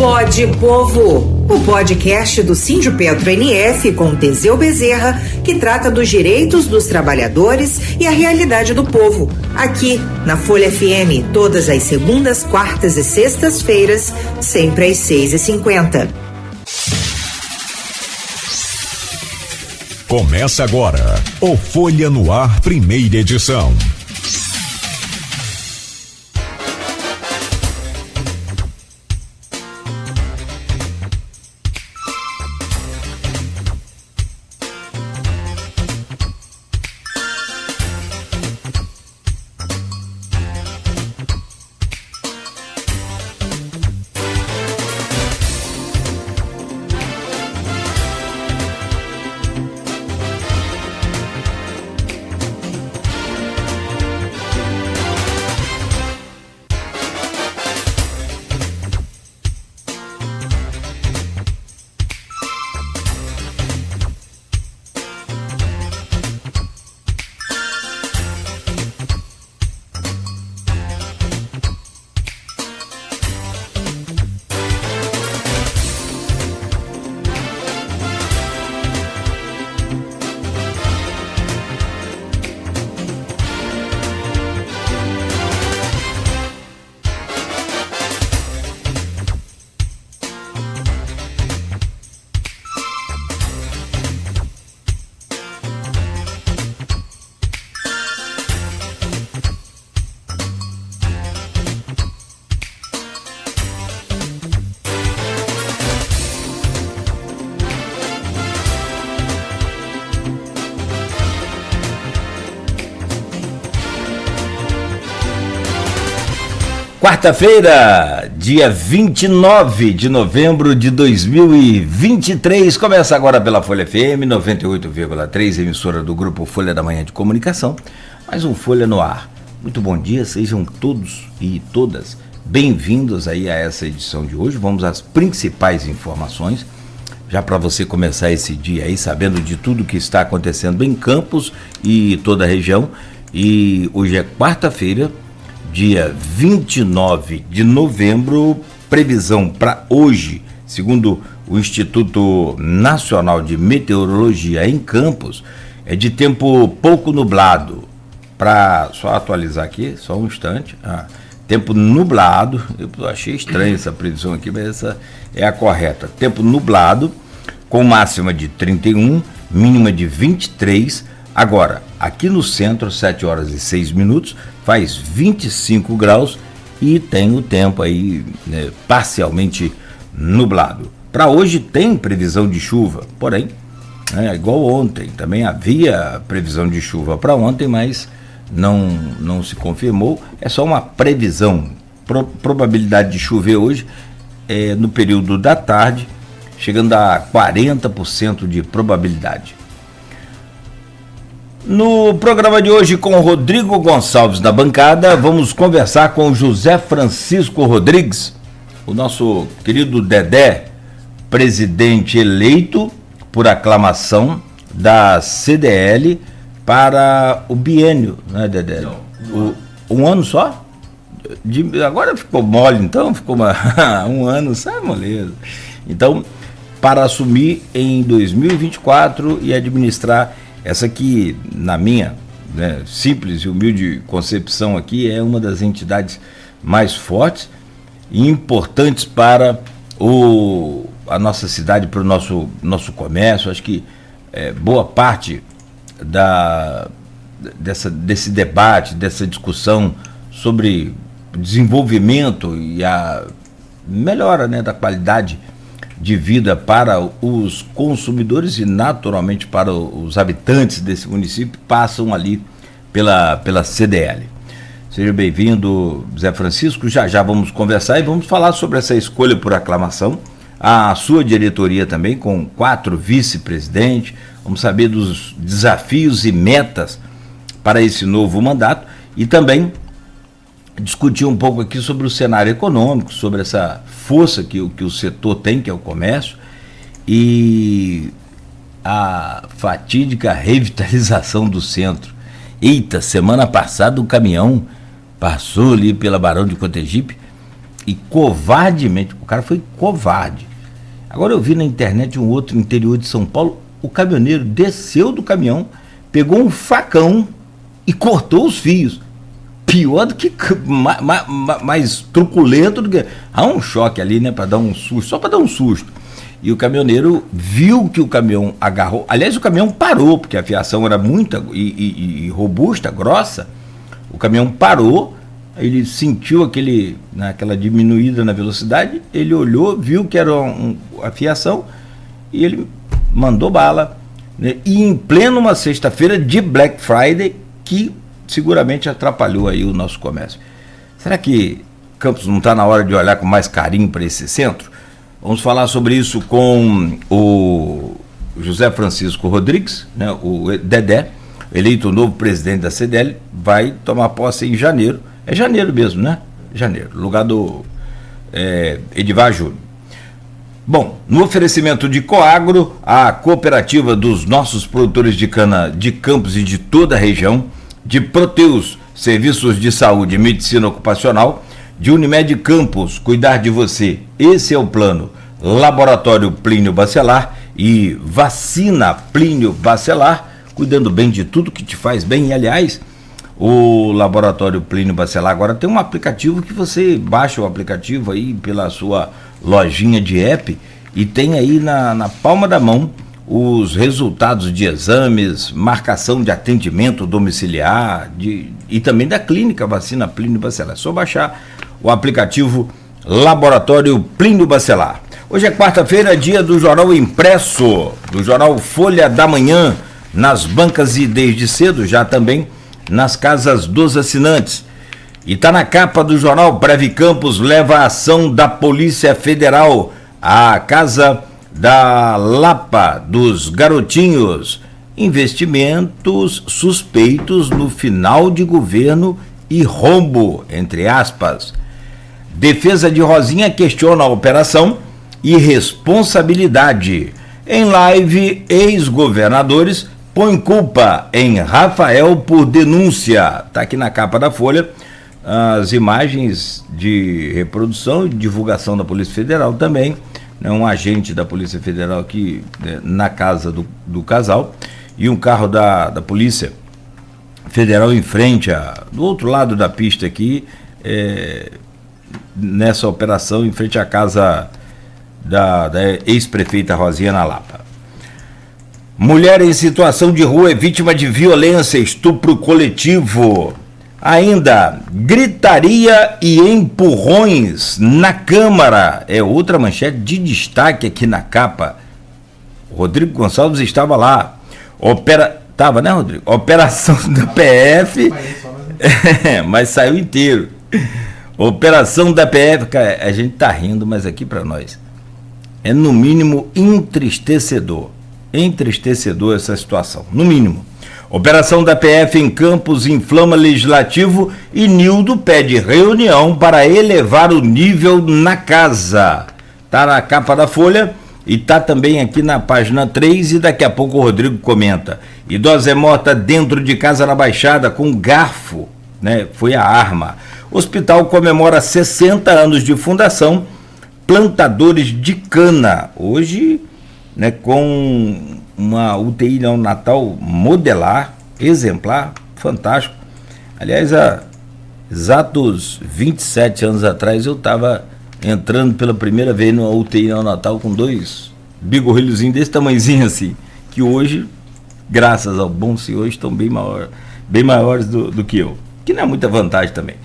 Pode Povo, o podcast do Sindipetro NF com Teseu Bezerra, que trata dos direitos dos trabalhadores e a realidade do povo. Aqui, na Folha FM, todas as segundas, quartas e sextas-feiras, sempre às 6h50. Começa agora o Folha no Ar, primeira edição. Quarta-feira, dia 29 de novembro de 2023, começa agora pela Folha FM 98,3, emissora do Grupo Folha da Manhã de Comunicação, mais um Folha no Ar. Muito bom dia, sejam todos e todas bem-vindos aí a essa edição de hoje. Vamos às principais informações, já para você começar esse dia aí sabendo de tudo que está acontecendo em Campos e toda a região. E hoje é quarta-feira, dia 29 de novembro, previsão para hoje, segundo o Instituto Nacional de Meteorologia em Campos, é de tempo pouco nublado. Para só atualizar aqui, só um instante, tempo nublado, eu achei estranha essa previsão aqui, mas essa é a correta. Tempo nublado, com máxima de 31, mínima de 23. Agora, aqui no centro, 7 horas e 6 minutos, faz 25 graus e tem o tempo aí parcialmente nublado. Para hoje tem previsão de chuva, porém, igual ontem, também havia previsão de chuva para ontem, mas não se confirmou, é só uma previsão. Probabilidade de chover hoje no período da tarde, chegando a 40% de probabilidade. No programa de hoje, com o Rodrigo Gonçalves na bancada, vamos conversar com o José Francisco Rodrigues, o nosso querido Dedé, presidente eleito por aclamação da CDL para o biênio, né, Dedé? Um ano só? Agora ficou mole, então, ficou um ano, sai moleza. Então, para assumir em 2024 e administrar essa que, na minha simples e humilde concepção aqui, é uma das entidades mais fortes e importantes para a nossa cidade, para o nosso comércio. Acho que boa parte desse debate, dessa discussão sobre desenvolvimento e a melhora da qualidade de vida para os consumidores e naturalmente para os habitantes desse município passam ali pela CDL. Seja bem-vindo, Zé Francisco. Já vamos conversar e vamos falar sobre essa escolha por aclamação, a sua diretoria também com 4 vice-presidentes. Vamos saber dos desafios e metas para esse novo mandato e também discutir um pouco aqui sobre o cenário econômico, sobre essa força que o setor tem, que é o comércio, e a fatídica revitalização do centro. Eita, semana passada o caminhão passou ali pela Barão de Cotegipe e covardemente, o cara foi covarde. Agora eu vi na internet um outro no interior de São Paulo, o caminhoneiro desceu do caminhão, pegou um facão e cortou os fios. Pior do que, mais truculento do que... Há um choque ali, né, para dar um susto, só para dar um susto. E o caminhoneiro viu que o caminhão agarrou, aliás, o caminhão parou, porque a fiação era muita e robusta, grossa. O caminhão parou, ele sentiu aquela diminuída na velocidade, ele olhou, viu que era a fiação e ele mandou bala, né? E em pleno uma sexta-feira de Black Friday, que seguramente atrapalhou aí o nosso comércio. Será que Campos não está na hora de olhar com mais carinho para esse centro? Vamos falar sobre isso com o José Francisco Rodrigues, né? O Dedé, eleito novo presidente da CDL, vai tomar posse em janeiro. É janeiro mesmo, né? Janeiro, lugar do Edivar Júnior. Bom, no oferecimento de Coagro, a cooperativa dos nossos produtores de cana de Campos e de toda a região, de Proteus, serviços de saúde e medicina ocupacional, de Unimed Campos, cuidar de você, esse é o plano. Laboratório Plínio Bacelar e Vacina Plínio Bacelar, cuidando bem de tudo que te faz bem. E aliás, o Laboratório Plínio Bacelar agora tem um aplicativo que você baixa o aplicativo aí pela sua lojinha de app e tem aí na palma da mão os resultados de exames, marcação de atendimento domiciliar e também da clínica Vacina Plínio Bacelar. É só baixar o aplicativo Laboratório Plínio Bacelar. Hoje é quarta-feira, dia do jornal impresso, do jornal Folha da Manhã, nas bancas e desde cedo, já também nas casas dos assinantes. E está na capa do jornal: Breve Campos leva a ação da Polícia Federal à Casa da Lapa dos Garotinhos. Investimentos suspeitos no final de governo e rombo, entre aspas. Defesa de Rosinha questiona a operação e responsabilidade. Em live, ex-governadores põem culpa em Rafael por denúncia. Está aqui na capa da Folha as imagens de reprodução e divulgação da Polícia Federal também, né, um agente da Polícia Federal aqui, né, na casa do casal, e um carro da Polícia Federal em frente, do outro lado da pista aqui, nessa operação, em frente à casa da ex-prefeita Rosinha na Lapa. Mulher em situação de rua é vítima de violência, estupro coletivo. Ainda, gritaria e empurrões na Câmara. É outra manchete de destaque aqui na capa. O Rodrigo Gonçalves estava lá. Estava, né, Rodrigo? Operação da PF. Mas saiu inteiro. Operação da PF. Cara, a gente tá rindo, mas aqui para nós é no mínimo entristecedor. Entristecedor essa situação, no mínimo. Operação da PF em Campos inflama legislativo e Nildo pede reunião para elevar o nível na casa. Está na capa da Folha e está também aqui na página 3 e daqui a pouco o Rodrigo comenta. Idosa é morta dentro de casa na Baixada com garfo, né? Foi a arma. Hospital comemora 60 anos de fundação, plantadores de cana. Hoje, né, com uma UTI neonatal modelar, exemplar, fantástico. Aliás, há exatos 27 anos atrás eu estava entrando pela primeira vez numa UTI neonatal com 2 bigorrilhozinhos desse tamanhozinho assim, que hoje, graças ao bom senhor, estão bem maiores do que eu, que não é muita vantagem também.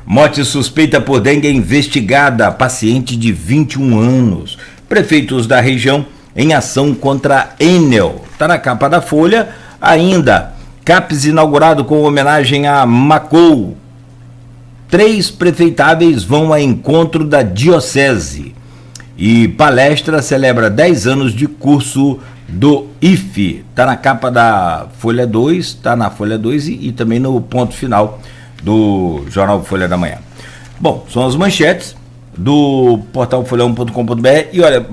Morte suspeita por dengue é investigada, paciente de 21 anos. Prefeitos da região em ação contra Enel. Está na capa da Folha. Ainda, CAPES inaugurado com homenagem a Macou. 3 prefeitáveis vão a encontro da Diocese. E palestra celebra 10 anos de curso do IFE. Está na capa da Folha 2, está na Folha 2 e também no ponto final do jornal Folha da Manhã. Bom, são as manchetes do portal folha1.com.br. E olha,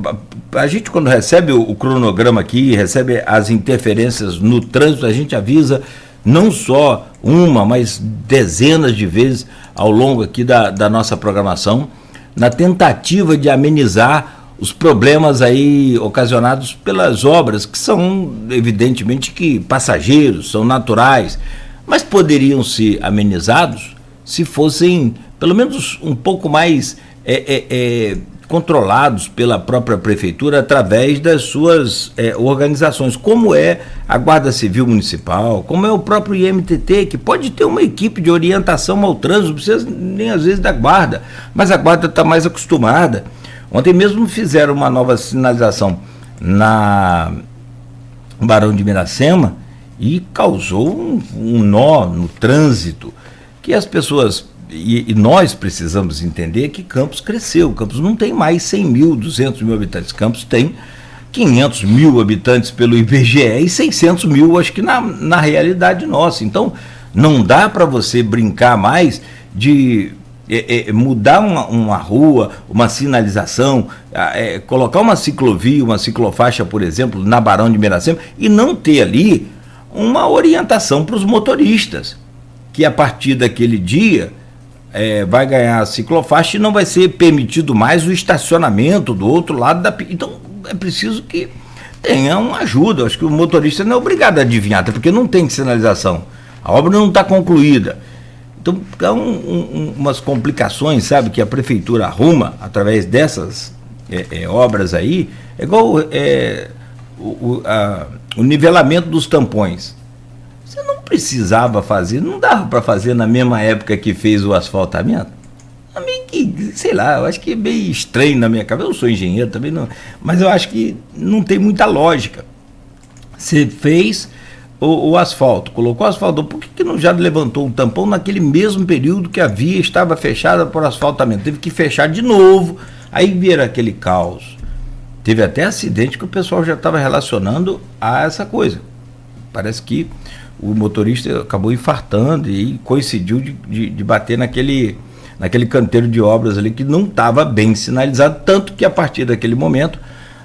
a gente quando recebe o cronograma aqui, recebe as interferências no trânsito, a gente avisa não só uma, mas dezenas de vezes ao longo aqui da nossa programação, na tentativa de amenizar os problemas aí ocasionados pelas obras, que são evidentemente que passageiros, são naturais, mas poderiam ser amenizados se fossem pelo menos um pouco mais controlados pela própria prefeitura através das suas organizações, como é a Guarda Civil Municipal, como é o próprio IMTT, que pode ter uma equipe de orientação ao trânsito, não precisa nem às vezes da guarda, mas a guarda está mais acostumada. Ontem mesmo fizeram uma nova sinalização na Barão de Miracema e causou um nó no trânsito, que as pessoas, e nós precisamos entender que Campos cresceu. Campos não tem mais 100 mil, 200 mil habitantes. Campos tem 500 mil habitantes pelo IBGE e 600 mil, acho que na realidade nossa. Então, não dá para você brincar mais de mudar uma rua, uma sinalização, colocar uma ciclovia, uma ciclofaixa, por exemplo, na Barão de Miracema, e não ter ali uma orientação para os motoristas, que a partir daquele dia vai ganhar a ciclofaixa e não vai ser permitido mais o estacionamento do outro lado da pista. Então é preciso que tenha uma ajuda. Eu acho que o motorista não é obrigado a adivinhar, até porque não tem sinalização, a obra não está concluída. Então, há umas complicações, sabe, que a prefeitura arruma através dessas obras aí, igual o nivelamento dos tampões. Você não precisava fazer, não dava para fazer na mesma época que fez o asfaltamento? Meio que, sei lá, eu acho que é meio estranho na minha cabeça. Eu sou engenheiro também, não, mas eu acho que não tem muita lógica. Você fez o asfalto, colocou o asfalto, por que não já levantou um tampão naquele mesmo período que a via estava fechada por asfaltamento? Teve que fechar de novo, aí vira aquele caos. Teve até acidente que o pessoal já estava relacionando a essa coisa. Parece que o motorista acabou infartando e coincidiu de bater naquele canteiro de obras ali que não estava bem sinalizado, tanto que a partir daquele momento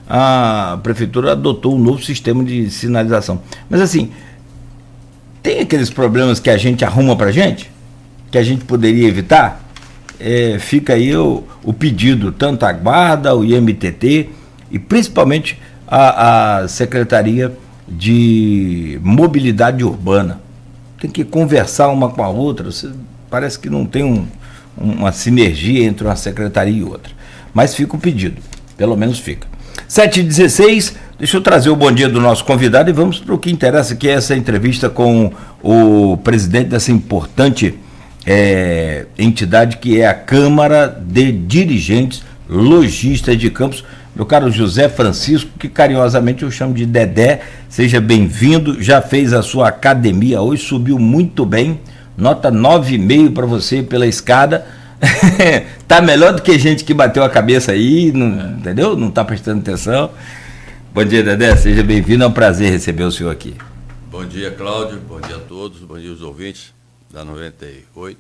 a prefeitura adotou um novo sistema de sinalização. Mas assim, tem aqueles problemas que a gente arruma para a gente, que a gente poderia evitar. Fica aí o pedido, tanto à Guarda, o IMTT e principalmente a Secretaria de Mobilidade Urbana. Tem que conversar uma com a outra. Parece que não tem uma sinergia entre uma secretaria e outra. Mas fica o pedido, pelo menos fica. 7h16, deixa eu trazer o bom dia do nosso convidado e vamos para o que interessa, que é essa entrevista com o presidente dessa importante entidade que é a Câmara de Dirigentes Lojistas de Campos, meu caro José Francisco, que carinhosamente eu chamo de Dedé. Seja bem-vindo, já fez a sua academia hoje, subiu muito bem, nota 9,5 para você pela escada. Tá melhor do que gente que bateu a cabeça aí, não, entendeu? Não tá prestando atenção. Bom dia, Dedé, seja bem-vindo, é um prazer receber o senhor aqui. Bom dia, Cláudio, bom dia a todos, bom dia aos ouvintes da 98.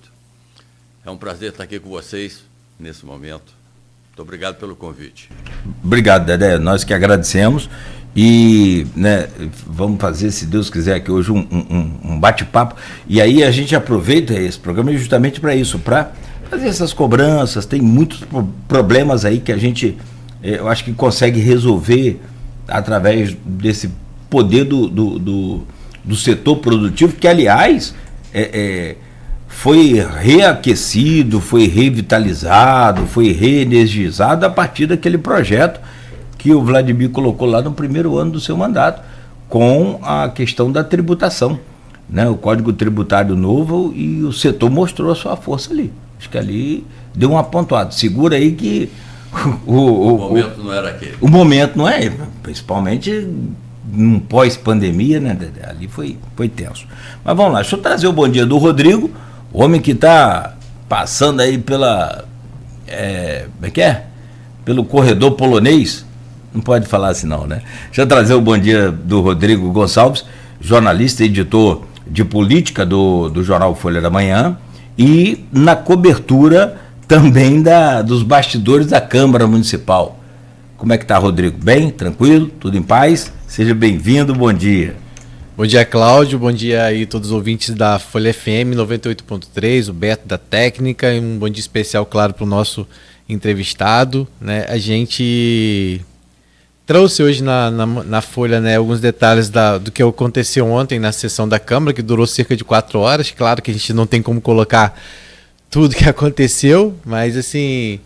É um prazer estar aqui com vocês nesse momento. Muito obrigado pelo convite. Obrigado, Dedé, nós que agradecemos e vamos fazer, se Deus quiser, aqui hoje um bate-papo, e aí a gente aproveita esse programa justamente para isso, para fazer essas cobranças. Tem muitos problemas aí que a gente, eu acho que consegue resolver através desse poder do setor produtivo, que aliás foi reaquecido, foi revitalizado, foi reenergizado a partir daquele projeto que o Vladimir colocou lá no primeiro ano do seu mandato, com a questão da tributação, o Código Tributário novo, e o setor mostrou a sua força ali. Acho que ali deu um apontado. Segura aí que o momento não era aquele. O momento não é, principalmente num pós-pandemia, ali foi tenso. Mas vamos lá, deixa eu trazer o bom dia do Rodrigo, o homem que está passando aí pela, pelo corredor polonês. Não pode falar assim não, né? Deixa eu trazer o bom dia do Rodrigo Gonçalves, jornalista e editor de política do jornal Folha da Manhã, e na cobertura também dos bastidores da Câmara Municipal. Como é que está, Rodrigo? Bem? Tranquilo? Tudo em paz? Seja bem-vindo, bom dia. Bom dia, Cláudio, bom dia aí todos os ouvintes da Folha FM 98.3, o Beto da Técnica, e um bom dia especial, claro, para o nosso entrevistado, né? A gente trouxe hoje na Folha, né, alguns detalhes do que aconteceu ontem na sessão da Câmara, que durou cerca de 4 horas. Claro que a gente não tem como colocar tudo que aconteceu, mas assim,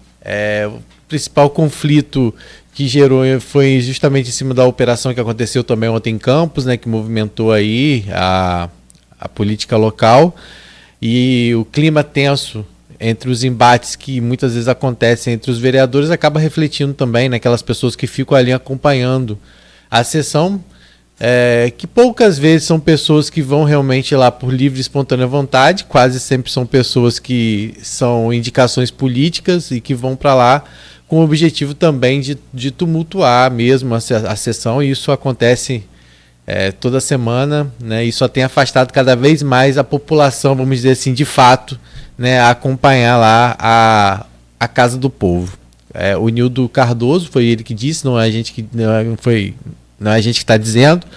o principal conflito que gerou foi justamente em cima da operação que aconteceu também ontem em Campos, né, que movimentou aí a política local, e o clima tenso entre os embates que muitas vezes acontecem entre os vereadores acaba refletindo também naquelas pessoas que ficam ali acompanhando a sessão, que poucas vezes são pessoas que vão realmente lá por livre e espontânea vontade, quase sempre são pessoas que são indicações políticas e que vão para lá com o objetivo também de tumultuar mesmo a sessão, e isso acontece toda semana, né? E só tem afastado cada vez mais a população, vamos dizer assim, de fato, né, a acompanhar lá a Casa do Povo. O Nildo Cardoso, foi ele que disse, não é a gente que está dizendo,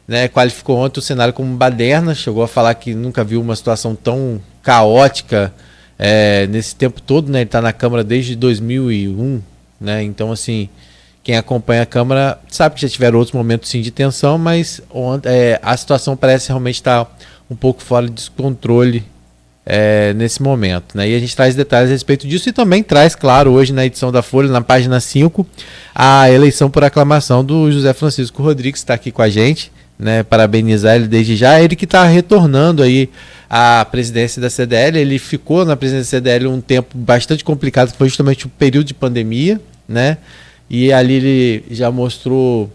né, qualificou ontem o cenário como baderna, chegou a falar que nunca viu uma situação tão caótica nesse tempo todo, né? Ele está na Câmara desde 2001, né? Então, assim, quem acompanha a Câmara sabe que já tiveram outros momentos sim de tensão, mas a situação parece realmente estar um pouco fora de descontrole nesse momento, né? E a gente traz detalhes a respeito disso e também traz, claro, hoje na edição da Folha, na página 5, a eleição por aclamação do José Francisco Rodrigues, que está aqui com a gente, né? Parabenizar ele desde já, ele que está retornando aí à presidência da CDL. Ele ficou na presidência da CDL um tempo bastante complicado, que foi justamente o período de pandemia, né? E ali ele já mostrou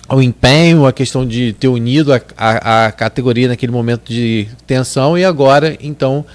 o empenho, a questão de ter unido a categoria naquele momento de tensão, e agora, então,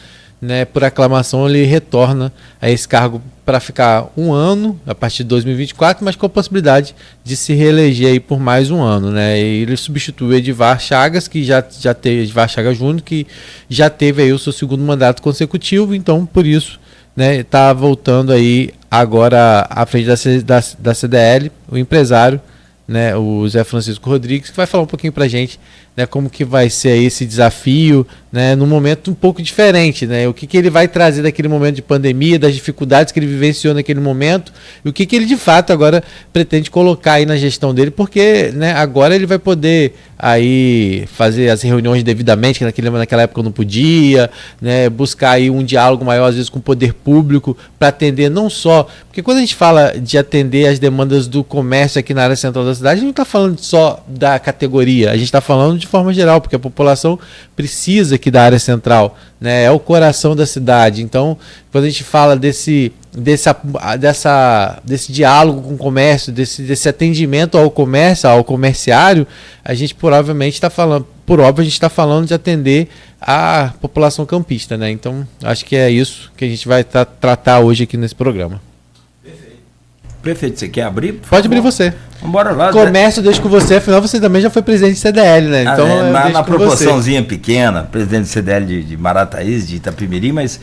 né, por aclamação, ele retorna a esse cargo para ficar 1 ano, a partir de 2024, mas com a possibilidade de se reeleger aí por mais 1 ano, né? E ele substitui o Edivar Chagas, que já teve, Edivar Chagas Júnior, que já teve aí o seu 2º mandato consecutivo, então, por isso, né, está voltando aí agora à frente da CDL, o empresário, né, o Zé Francisco Rodrigues, que vai falar um pouquinho para a gente, né, como que vai ser esse desafio, né, num momento um pouco diferente, né, o que ele vai trazer daquele momento de pandemia, das dificuldades que ele vivenciou naquele momento, e o que ele de fato agora pretende colocar aí na gestão dele, porque, né, agora ele vai poder aí fazer as reuniões devidamente, que naquela época não podia, né, buscar aí um diálogo maior às vezes com o poder público, para atender não só, porque quando a gente fala de atender as demandas do comércio aqui na área central da cidade, a gente não está falando só da categoria, a gente está falando de forma geral, porque a população precisa aqui da área central, né? É o coração da cidade. Então, quando a gente fala desse diálogo com o comércio, desse atendimento ao comércio, ao comerciário, a gente provavelmente está falando, a gente está falando de atender a população campista, né? Então, acho que é isso que a gente vai tratar hoje aqui nesse programa. Prefeito, você quer abrir? Pode abrir você. Vamos embora lá. Comércio, deixo com você, afinal você também já foi presidente de CDL, né? Então, na proporçãozinha pequena, presidente de CDL de Marataízes, de Itapemirim, mas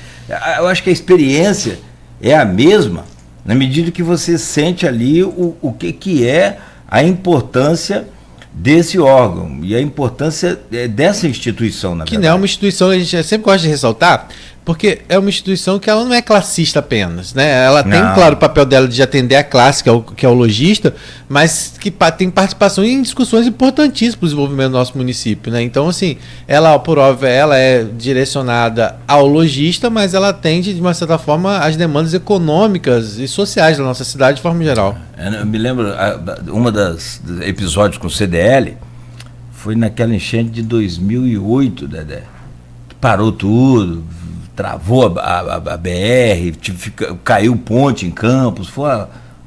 eu acho que a experiência é a mesma, na medida que você sente ali o que é a importância desse órgão e a importância dessa instituição, na verdade. Que não é uma instituição, a gente sempre gosta de ressaltar, porque é uma instituição que ela não é classista apenas, né? Ela tem, claro, o papel dela de atender a classe, que é o lojista, mas que tem participação em discussões importantíssimas para o desenvolvimento do nosso município, né? Então, assim, ela, por óbvio, ela é direcionada ao lojista, mas ela atende, de uma certa forma, as demandas econômicas e sociais da nossa cidade de forma geral. Eu me lembro, uma dos episódios com o CDL foi naquela enchente de 2008, Dedé. Parou tudo, travou a BR, caiu ponte em Campos, foi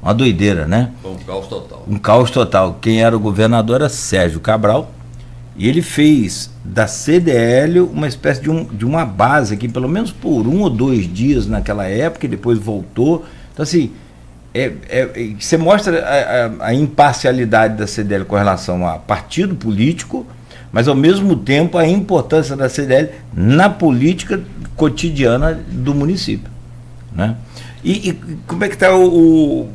uma doideira, né? Foi um caos total. Um caos total. Quem era o governador era Sérgio Cabral, e ele fez da CDL uma espécie de uma base aqui, pelo menos por 1 ou 2 dias naquela época, e depois voltou. Então, assim, você mostra a imparcialidade da CDL com relação a partido político, mas ao mesmo tempo a importância da CDL na política cotidiana do município, né? E como é que está o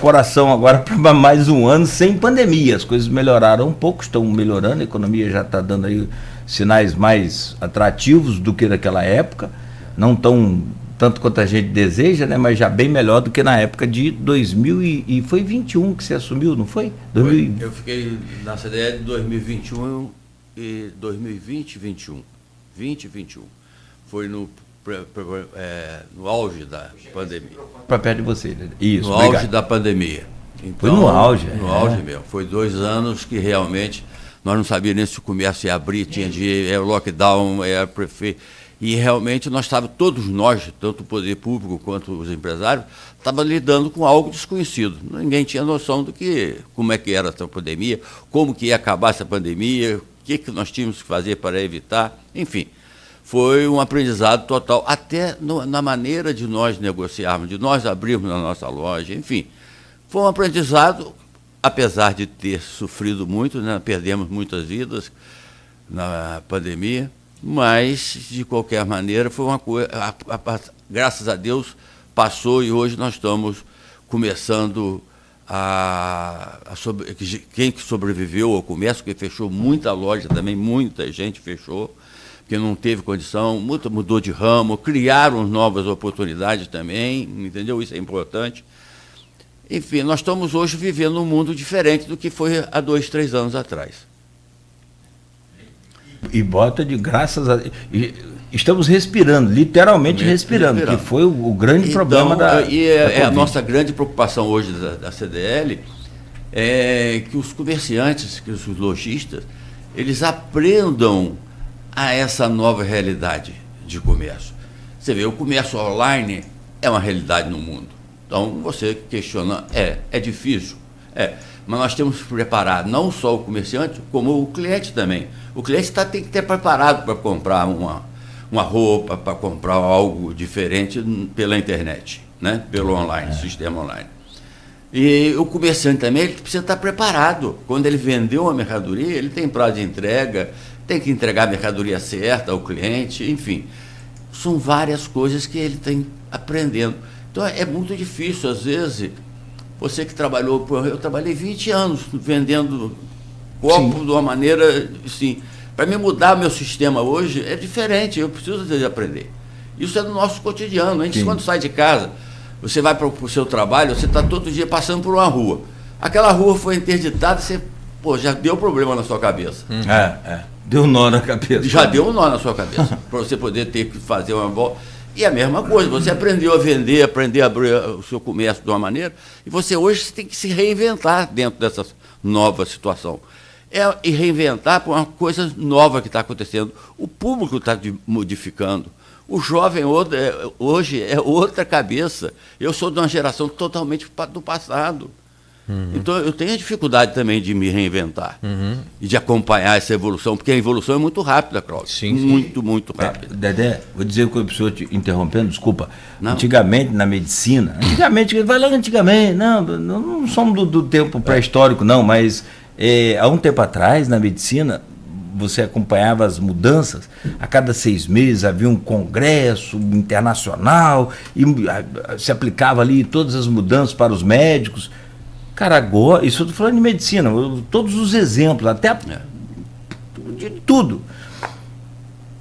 coração agora para mais 1 ano sem pandemia? As coisas melhoraram um pouco, estão melhorando, a economia já está dando aí sinais mais atrativos do que naquela época, não tão tanto quanto a gente deseja, né? Mas já bem melhor do que na época de 2000 e foi 21 que você assumiu, não foi? Eu fiquei na CDL de 2021 e 2020 e 21. 20 e 21. Foi no auge da pandemia. Para perto de você, né? Isso, no obrigado. auge da pandemia. Então, foi no auge. No auge mesmo. Foi 2 anos que realmente nós não sabíamos nem se o comércio ia abrir, tinha era lockdown, era prefeito. E realmente nós estávamos, todos nós, tanto o poder público quanto os empresários, estavam lidando com algo desconhecido. Ninguém tinha noção do como é que era essa pandemia, como que ia acabar essa pandemia, o que nós tínhamos que fazer para evitar, enfim. Foi um aprendizado total, até na maneira de nós negociarmos, de nós abrirmos a nossa loja, enfim. Foi um aprendizado, apesar de ter sofrido muito, né? Perdemos muitas vidas na pandemia, mas, de qualquer maneira, foi uma coisa, graças a Deus, passou e hoje nós estamos começando quem que sobreviveu ao comércio, que fechou muita loja também, muita gente fechou, porque não teve condição, mudou de ramo, criaram novas oportunidades também, entendeu? Isso é importante. Enfim, nós estamos hoje vivendo um mundo diferente do que foi há 2, 3 anos atrás. E bota de graças a... Estamos respirando, literalmente respirando, que foi o grande problema da a nossa grande preocupação hoje da CDL é que os comerciantes, que os lojistas, eles aprendam a essa nova realidade de comércio. Você vê, o comércio online é uma realidade no mundo. Então, você questiona, é difícil, mas nós temos que preparar não só o comerciante, como o cliente também. O cliente tem que estar preparado para comprar uma roupa, para comprar algo diferente pela internet, né? Pelo online, sistema online. E o comerciante também ele precisa estar preparado. Quando ele vendeu uma mercadoria, ele tem prazo de entrega, tem que entregar a mercadoria certa ao cliente, enfim. São várias coisas que ele tem aprendendo. Então, é muito difícil, às vezes, você que trabalhou, eu trabalhei 20 anos vendendo copo de uma maneira, assim, para me mudar o meu sistema hoje é diferente, eu preciso às vezes aprender. Isso é do nosso cotidiano. A gente, quando sai de casa, você vai para o seu trabalho, você está todo dia passando por uma rua. Aquela rua foi interditada, você, já deu problema na sua cabeça. Deu um nó na cabeça. Já deu um nó na sua cabeça, para você poder ter que fazer uma volta. E a mesma coisa, você aprendeu a vender, aprender a abrir o seu comércio de uma maneira, e você hoje tem que se reinventar dentro dessa nova situação. E reinventar por uma coisa nova que está acontecendo. O público está modificando. O jovem hoje é outra cabeça. Eu sou de uma geração totalmente do passado. Então, eu tenho a dificuldade também de me reinventar e de acompanhar essa evolução, porque a evolução é muito rápida, Cláudio. Muito rápida. Dedé, vou dizer que a pessoa te interrompendo, desculpa. Não. Antigamente, na medicina, vai lá antigamente, não somos do tempo pré-histórico, não, mas há um tempo atrás, na medicina, você acompanhava as mudanças, a cada 6 meses havia um congresso internacional, e se aplicava ali todas as mudanças para os médicos. Cara, agora, isso eu estou falando de medicina, todos os exemplos, até de tudo.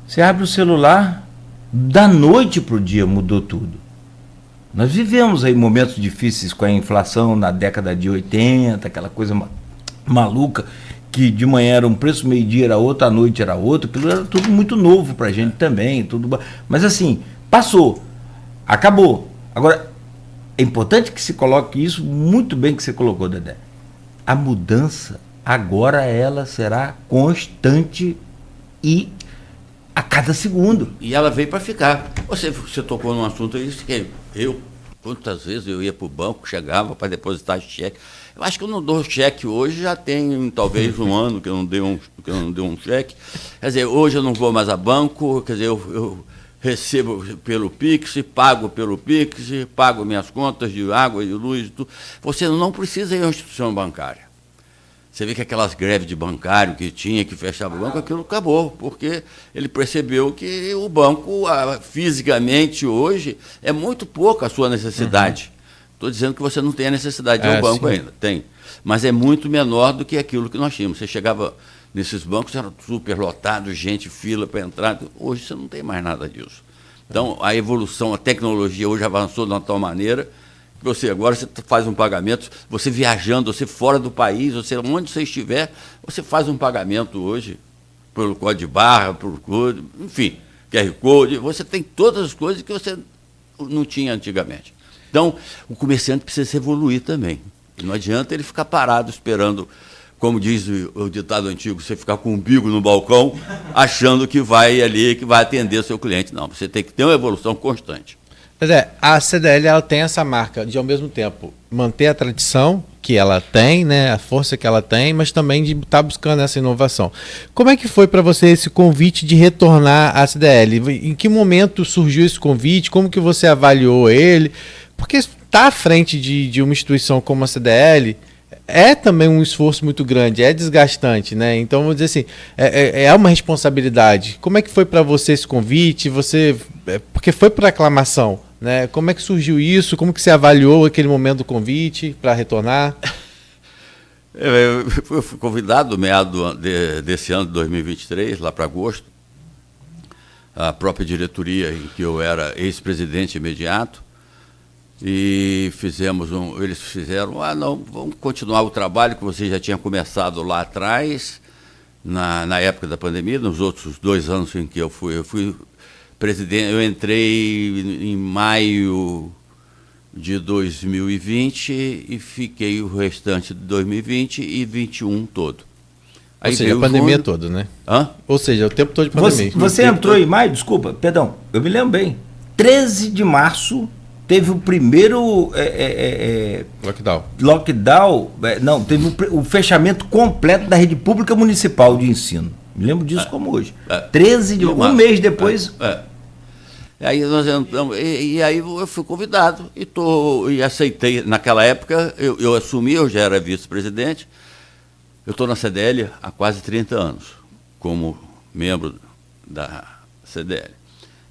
Você abre o celular, da noite para o dia mudou tudo. Nós vivemos aí momentos difíceis com a inflação na década de 80, aquela coisa maluca, que de manhã era um preço, meio-dia era outro, à noite era outro, aquilo era tudo muito novo para a gente também, mas assim, passou, acabou. Agora, é importante que se coloque isso muito bem que você colocou, Dedé. A mudança, agora ela será constante e a cada segundo. E ela veio para ficar. Você tocou num assunto aí, que quantas vezes eu ia para o banco, chegava para depositar cheque. Eu acho que eu não dou cheque hoje, já tem talvez um ano que eu não dei um cheque. Quer dizer, hoje eu não vou mais a banco, quer dizer, eu recebo pelo Pix, pago pelo Pix, pago minhas contas de água e luz, tudo. Você não precisa ir à instituição bancária. Você vê que aquelas greves de bancário que tinha, que fechava o banco, aquilo acabou, porque ele percebeu que o banco, fisicamente hoje, é muito pouco a sua necessidade. Estou dizendo que você não tem a necessidade de ir ao banco ainda, tem. Mas é muito menor do que aquilo que nós tínhamos. Você chegava nesses bancos, era super lotado, gente, fila para entrar. Hoje você não tem mais nada disso. Então, a evolução, a tecnologia hoje avançou de uma tal maneira que agora você faz um pagamento, você viajando, você fora do país, você onde você estiver, você faz um pagamento hoje pelo código de barra, por código, enfim, QR Code, você tem todas as coisas que você não tinha antigamente. Então, o comerciante precisa evoluir também. E não adianta ele ficar parado esperando, como diz o ditado antigo, você ficar com o umbigo no balcão, achando que vai ali, que vai atender o seu cliente. Não, você tem que ter uma evolução constante. Mas a CDL ela tem essa marca de, ao mesmo tempo, manter a tradição que ela tem, né, a força que ela tem, mas também de estar buscando essa inovação. Como é que foi para você esse convite de retornar à CDL? Em que momento surgiu esse convite? Como que você avaliou ele? Porque estar à frente de uma instituição como a CDL é também um esforço muito grande, é desgastante, né? Então, vamos dizer assim, é uma responsabilidade. Como é que foi para você esse convite? Porque foi por aclamação, né? Como é que surgiu isso? Como que você avaliou aquele momento do convite para retornar? Eu fui convidado no meado desse ano de 2023, lá para agosto, a própria diretoria em que eu era ex-presidente imediato, e eles fizeram, não, vamos continuar o trabalho que você já tinha começado lá atrás, na época da pandemia, nos outros 2 anos em que eu fui presidente, eu entrei em maio de 2020 e fiquei o restante de 2020 e 2021 todo. Ou seja, a pandemia toda, né? Hã? Ou seja, o tempo todo de pandemia. Você entrou em maio, desculpa, perdão, eu me lembro bem. 13 de março teve o primeiro lockdown, não, teve o fechamento completo da rede pública municipal de ensino. Me lembro disso como hoje. 13 de março, um mês depois. Aí nós entramos, e aí eu fui convidado e aceitei. Naquela época, eu assumi, eu já era vice-presidente. Eu estou na CDL há quase 30 anos, como membro da CDL.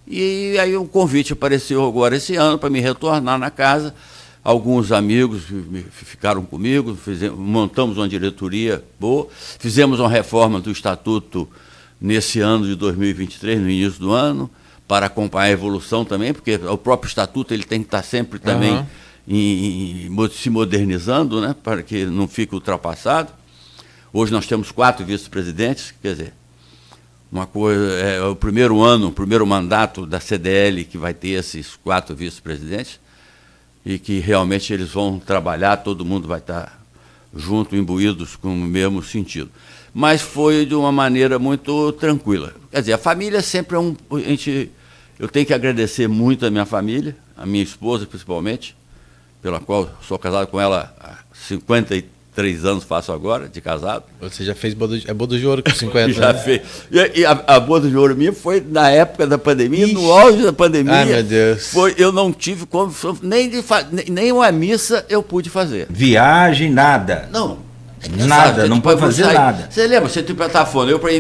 E aí o convite apareceu agora esse ano para me retornar na casa. Alguns amigos ficaram comigo, montamos uma diretoria boa, fizemos uma reforma do estatuto nesse ano de 2023, no início do ano, para acompanhar a evolução também, porque o próprio estatuto ele tem que estar sempre também se modernizando, né, para que não fique ultrapassado. Hoje nós temos 4 vice-presidentes, quer dizer, uma coisa, é o primeiro mandato da CDL que vai ter esses 4 vice-presidentes e que realmente eles vão trabalhar, todo mundo vai estar junto, imbuídos com o mesmo sentido. Mas foi de uma maneira muito tranquila. Quer dizer, a família sempre eu tenho que agradecer muito a minha família, a minha esposa principalmente, pela qual sou casado com ela há 53 anos faço agora, de casado. Você já fez boda de ouro com 50 anos? Já fez. E a boda de ouro minha foi na época da pandemia, no auge da pandemia. Ai, meu Deus. Eu não tive como, nem uma missa eu pude fazer. Viagem, nada. Não. Nada, não pode fazer nada. Você lembra? Você tinha Petafone, eu para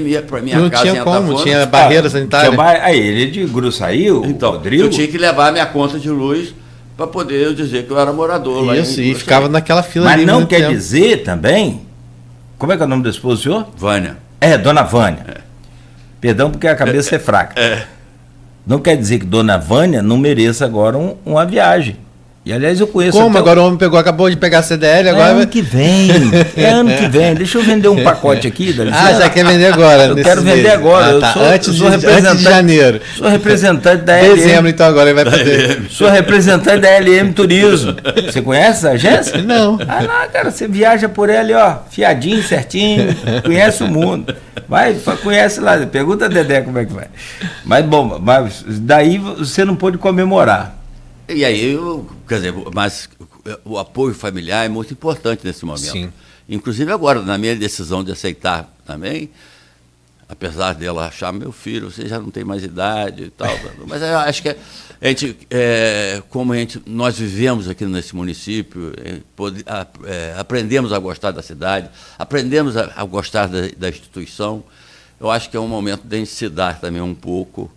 minha não casa tinha em como, Petafone. tinha barreira sanitária. Aí ele de Gruçaí, então, Rodrigo. eu tinha que levar a minha conta de luz para poder dizer que eu era morador lá. Isso, e ficava naquela fila. Mas não quer dizer também, como é que é o nome da esposa do senhor? Vânia. Dona Vânia. Perdão porque a cabeça é fraca. Não quer dizer que Dona Vânia não mereça agora uma viagem. E aliás eu conheço. Como agora o homem acabou de pegar a CDL, agora. Ano que vem. Ano que vem. Deixa eu vender um pacote aqui. Já quer vender agora? Eu quero vender agora. Antes de janeiro. Sou representante da LM. Dezembro, então agora ele vai poder. Sou representante da LM Turismo. Você conhece a agência? Não. Não, cara, você viaja por ela, fiadinho, certinho, conhece o mundo. Conhece lá, pergunta a Dedé como é que vai. Mas bom, daí você não pôde comemorar. E aí, mas o apoio familiar é muito importante nesse momento. Sim. Inclusive agora, na minha decisão de aceitar também, apesar dela achar, meu filho, você já não tem mais idade e tal, mas eu acho que nós vivemos aqui nesse município, aprendemos a gostar da cidade, aprendemos a gostar da instituição, eu acho que é um momento de a gente se dar também um pouco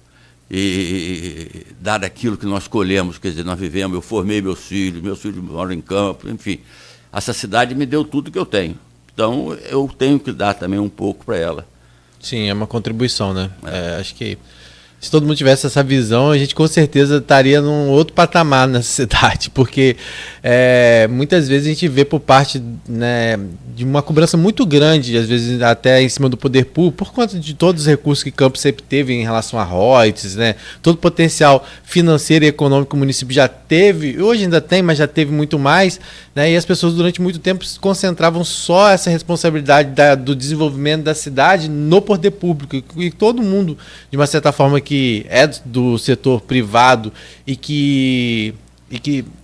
e dar aquilo que nós colhemos, quer dizer, nós vivemos, eu formei meus filhos moram em campo, enfim, essa cidade me deu tudo que eu tenho, então eu tenho que dar também um pouco para ela. Sim, é uma contribuição, né? Acho que Se todo mundo tivesse essa visão, a gente com certeza estaria num outro patamar nessa cidade, porque muitas vezes a gente vê por parte, né, de uma cobrança muito grande, às vezes até em cima do poder público, por conta de todos os recursos que Campos sempre teve em relação a royalties, né, todo o potencial financeiro e econômico que o município já teve, hoje ainda tem, mas já teve muito mais, né, e as pessoas durante muito tempo se concentravam só essa responsabilidade do desenvolvimento da cidade no poder público, e todo mundo, de uma certa forma, que é do setor privado e que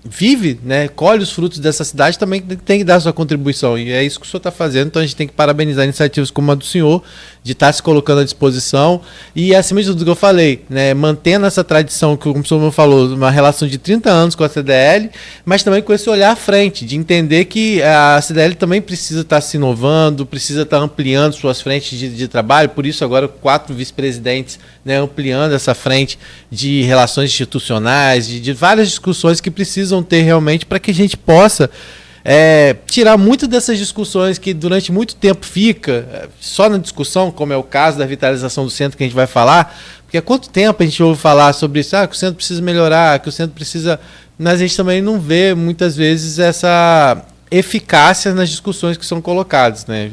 vive, né, colhe os frutos dessa cidade, também tem que dar sua contribuição, e é isso que o senhor está fazendo. Então a gente tem que parabenizar iniciativas como a do senhor, de estar se colocando à disposição e, acima de tudo que eu falei, né, mantendo essa tradição, que como o senhor falou, uma relação de 30 anos com a CDL, mas também com esse olhar à frente, de entender que a CDL também precisa estar se inovando, precisa estar ampliando suas frentes de trabalho, por isso agora 4 vice-presidentes, né, ampliando essa frente de relações institucionais, de várias discussões que precisam ter realmente para que a gente possa tirar muito dessas discussões que durante muito tempo fica só na discussão, como é o caso da revitalização do centro que a gente vai falar, porque há quanto tempo a gente ouve falar sobre isso, que o centro precisa melhorar, que o centro precisa, mas a gente também não vê muitas vezes essa eficácia nas discussões que são colocadas, né?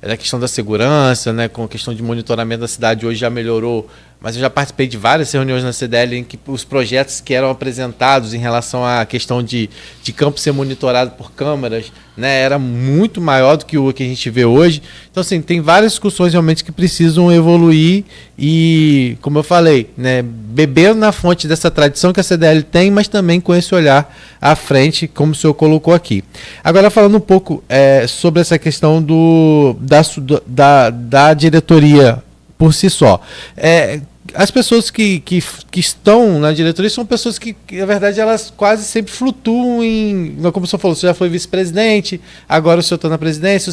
A questão da segurança, né, com a questão de monitoramento da cidade hoje já melhorou, mas eu já participei de várias reuniões na CDL em que os projetos que eram apresentados em relação à questão de campo ser monitorado por câmeras, né, era muito maior do que o que a gente vê hoje. Então, assim, tem várias discussões realmente que precisam evoluir e, como eu falei, né, bebendo na fonte dessa tradição que a CDL tem, mas também com esse olhar à frente, como o senhor colocou aqui. Agora, falando um pouco sobre essa questão da diretoria por si só. As pessoas que estão na diretoria são pessoas que, na verdade, elas quase sempre flutuam como o senhor falou, você já foi vice-presidente, agora o senhor está na presidência,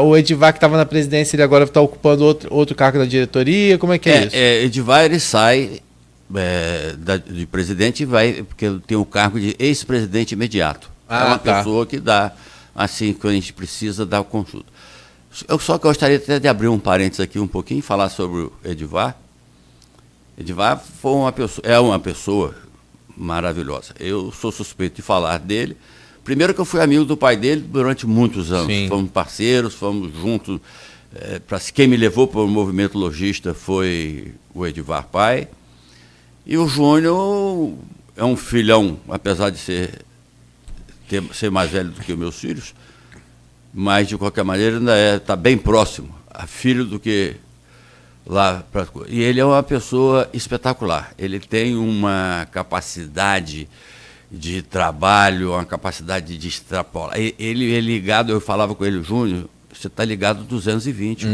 o Edivar, que estava na presidência, ele agora está ocupando outro cargo na diretoria, como é que é isso? Edivar, ele sai de presidente e vai, porque ele tem o cargo de ex-presidente imediato. É uma pessoa que dá, assim, quando a gente precisa, dá o consulta. Eu só gostaria até de abrir um parênteses aqui um pouquinho e falar sobre o Edivar. Edivar é uma pessoa maravilhosa. Eu sou suspeito de falar dele. Primeiro que eu fui amigo do pai dele durante muitos anos. Sim. Fomos parceiros, fomos juntos. Quem me levou para o movimento lojista foi o Edivar pai. E o Júnior é um filhão, apesar de ser mais velho do que os meus filhos, mas de qualquer maneira ainda está bem próximo a filho do que lá. E ele é uma pessoa espetacular. Ele tem uma capacidade de trabalho, uma capacidade de extrapolar. Ele é ligado, eu falava com ele, Júnior, você está ligado 220,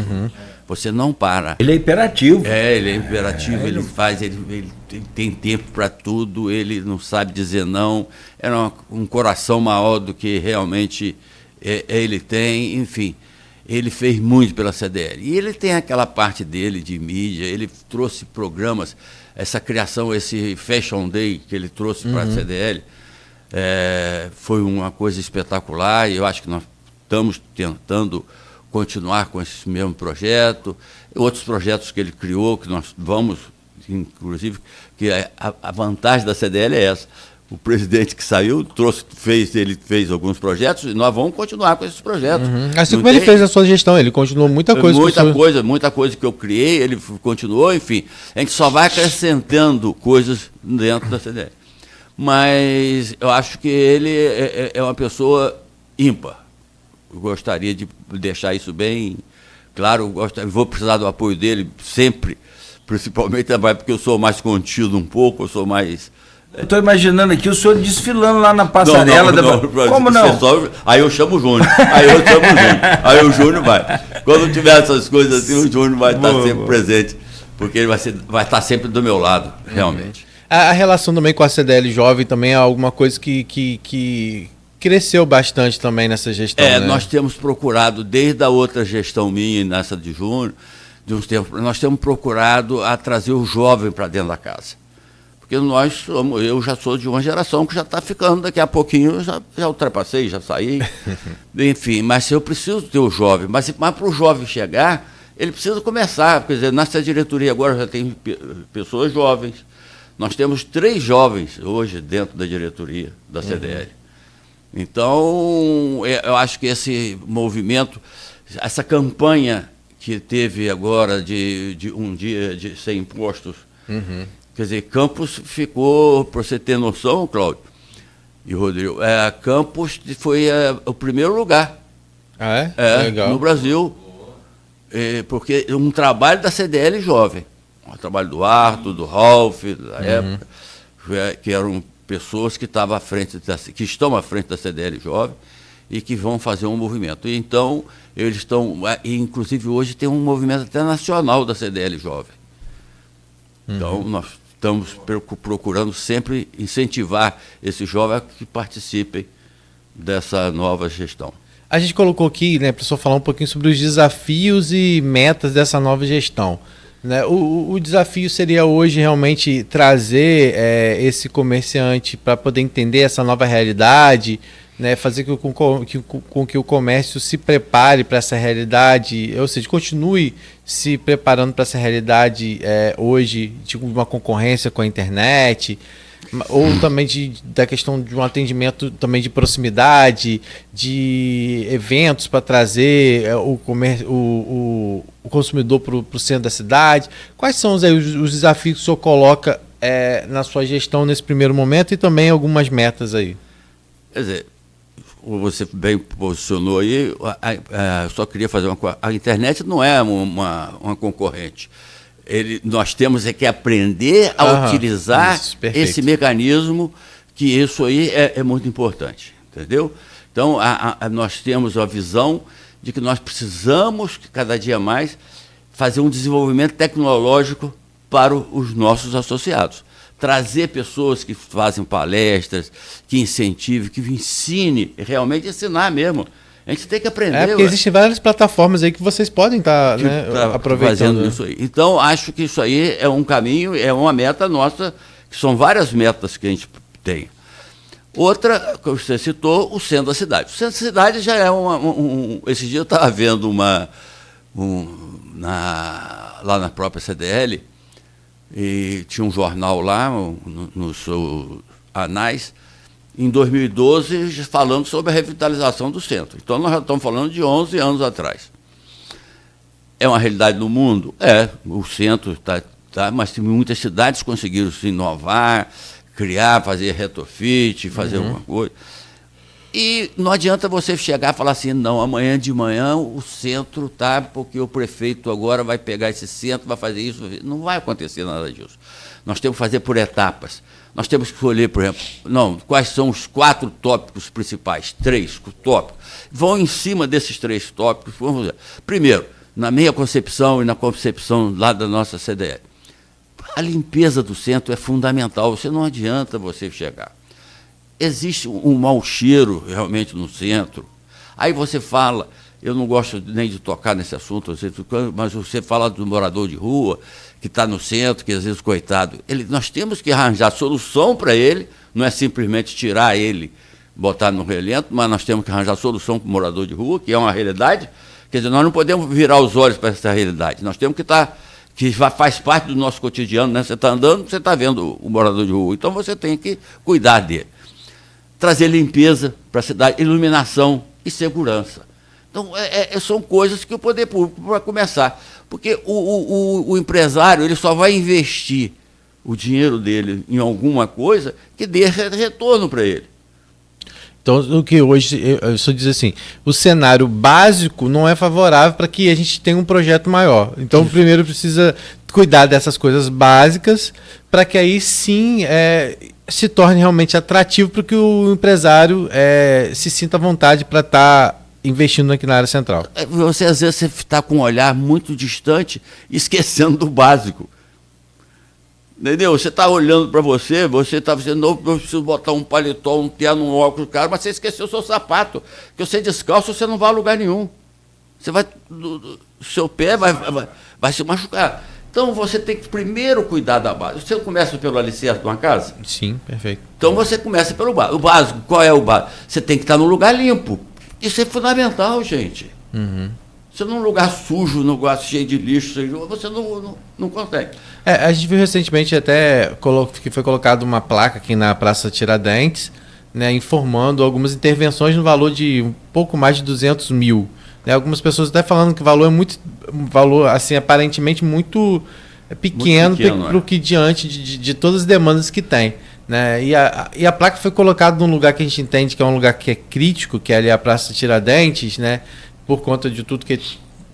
você não para. Ele é imperativo. Ele é imperativo, ele faz, ele tem tempo para tudo, ele não sabe dizer não, é um coração maior do que realmente ele tem, enfim. Ele fez muito pela CDL. E ele tem aquela parte dele de mídia, ele trouxe programas, essa criação, esse Fashion Day que ele trouxe para a CDL, foi uma coisa espetacular, e eu acho que nós estamos tentando continuar com esse mesmo projeto, outros projetos que ele criou, que nós vamos, inclusive, que a vantagem da CDL é essa. O presidente que saiu ele fez alguns projetos e nós vamos continuar com esses projetos. Assim como ele fez a sua gestão, ele continuou muita coisa. Muita coisa que eu criei, ele continuou, enfim. A gente só vai acrescentando coisas dentro da CDL. Mas eu acho que ele é uma pessoa ímpar. Eu gostaria de deixar isso bem claro. Vou precisar do apoio dele sempre, principalmente também porque eu sou mais contido um pouco, eu sou mais... Estou imaginando aqui o senhor desfilando lá na passarela. Como não? Aí eu chamo o Júnior. Aí o Júnior vai. Quando tiver essas coisas assim, o Júnior vai estar sempre presente, porque ele vai estar sempre do meu lado, realmente. A relação também com a CDL Jovem também é alguma coisa que cresceu bastante também nessa gestão. Né? Nós temos procurado, desde a outra gestão minha e nessa de Júnior, de uns tempos, nós temos procurado a trazer o jovem para dentro da casa. Porque eu já sou de uma geração que já está ficando, daqui a pouquinho eu já ultrapassei, já saí. Enfim, mas eu preciso ter o jovem. Mas para o jovem chegar, ele precisa começar. Quer dizer, nossa diretoria agora já tem pessoas jovens. Nós temos 3 jovens hoje dentro da diretoria da CDL. Então, eu acho que esse movimento, essa campanha que teve agora de um dia sem impostos, quer dizer, Campos ficou, para você ter noção, Cláudio e Rodrigo, Campos foi o primeiro lugar Legal. no Brasil, porque um trabalho da CDL jovem, um trabalho do Arthur, do Ralph, da época, que eram pessoas que estavam que estão à frente da CDL jovem e que vão fazer um movimento. E então, eles estão, inclusive hoje tem um movimento até nacional da CDL jovem. Então, nós estamos procurando sempre incentivar esses jovens a que participem dessa nova gestão. A gente colocou aqui, né, para o senhor falar um pouquinho sobre os desafios e metas dessa nova gestão. Né? O desafio seria hoje realmente trazer esse comerciante para poder entender essa nova realidade, né? Fazer com que o comércio se prepare para essa realidade, ou seja, continue se preparando para essa realidade hoje, de uma concorrência com a internet, ou também da questão de um atendimento também de proximidade, de eventos para trazer o consumidor para o centro da cidade. Quais são os desafios que o senhor coloca na sua gestão nesse primeiro momento e também algumas metas aí? Quer dizer, você bem posicionou aí, eu só queria fazer uma coisa. A internet não é uma concorrente. Nós temos que aprender a utilizar esse mecanismo, que isso aí é muito importante, entendeu? Então, nós temos a visão de que nós precisamos, cada dia mais, fazer um desenvolvimento tecnológico para os nossos associados. Trazer pessoas que fazem palestras, que incentivem, que ensinem, realmente ensinar mesmo. A gente tem que aprender. Porque existem várias plataformas aí que vocês podem estar aproveitando isso aí. Então, acho que isso aí é um caminho, é uma meta nossa, que são várias metas que a gente tem. Outra, que você citou, o centro da cidade. O centro da cidade já é esse dia eu estava vendo lá na própria CDL, e tinha um jornal lá, no seu anais, em 2012, falando sobre a revitalização do centro. Então, nós já estamos falando de 11 anos atrás. É uma realidade no mundo? O centro está, mas muitas cidades conseguiram se inovar, criar, fazer retrofit, fazer alguma coisa. E não adianta você chegar e falar assim, não, amanhã de manhã o centro está, porque o prefeito agora vai pegar esse centro, vai fazer isso. Não vai acontecer nada disso. Nós temos que fazer por etapas. Nós temos que escolher, por exemplo, quais são os 4 tópicos principais, 3 tópicos. Vão em cima desses 3 tópicos. Vamos ver. Primeiro, na minha concepção e na concepção lá da nossa CDL, a limpeza do centro é fundamental. Não adianta você chegar. Existe um mau cheiro realmente no centro. Aí você fala, eu não gosto nem de tocar nesse assunto, mas você fala do morador de rua, que está no centro, que às vezes, coitado, nós temos que arranjar solução para ele, não é simplesmente tirar ele, botar no relento, mas nós temos que arranjar solução para o morador de rua, que é uma realidade. Quer dizer, nós não podemos virar os olhos para essa realidade, nós temos que faz parte do nosso cotidiano, né? Você está andando, você está vendo o morador de rua, então você tem que cuidar dele. Trazer limpeza para a cidade, iluminação e segurança. Então, são coisas que o poder público vai começar. Porque o empresário ele só vai investir o dinheiro dele em alguma coisa que dê retorno para ele. Então, o que hoje, eu só dizer assim, o cenário básico não é favorável para que a gente tenha um projeto maior. Então, primeiro precisa cuidar dessas coisas básicas para que aí sim se torne realmente atrativo para que o empresário se sinta à vontade para estar investindo aqui na área central. Você, às vezes, está com um olhar muito distante, esquecendo do básico. Entendeu? Você está olhando para você está dizendo, não, eu preciso botar um paletó, um terno, um óculos caro, mas você esqueceu o seu sapato. Porque você descalço, você não vai a lugar nenhum. Você vai, seu pé vai se machucar. Então, você tem que primeiro cuidar da base. Você começa pelo alicerce de uma casa? Sim, perfeito. Então, você começa pelo básico. O básico, qual é o básico? Você tem que estar num lugar limpo. Isso é fundamental, gente. Isso Você num lugar sujo, num lugar cheio de lixo, você não consegue. A gente viu recentemente até que foi colocada uma placa aqui na Praça Tiradentes, né, informando algumas intervenções no valor de um pouco mais de 200 mil. Né, algumas pessoas até falando que o valor é um valor assim, aparentemente muito pequeno para o que diante de todas as demandas que tem. Né? E a placa foi colocada num lugar que a gente entende que é um lugar que é crítico, que é ali a Praça Tiradentes, né? Por conta de tudo que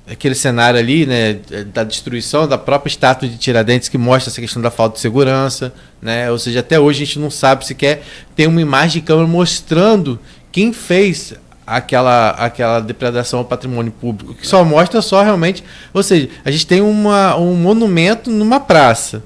aquele cenário ali, né, da destruição da própria estátua de Tiradentes, que mostra essa questão da falta de segurança, né? Ou seja, até hoje a gente não sabe sequer ter uma imagem de câmera mostrando quem fez aquela depredação ao patrimônio público, que só mostra realmente, ou seja, a gente tem um monumento numa praça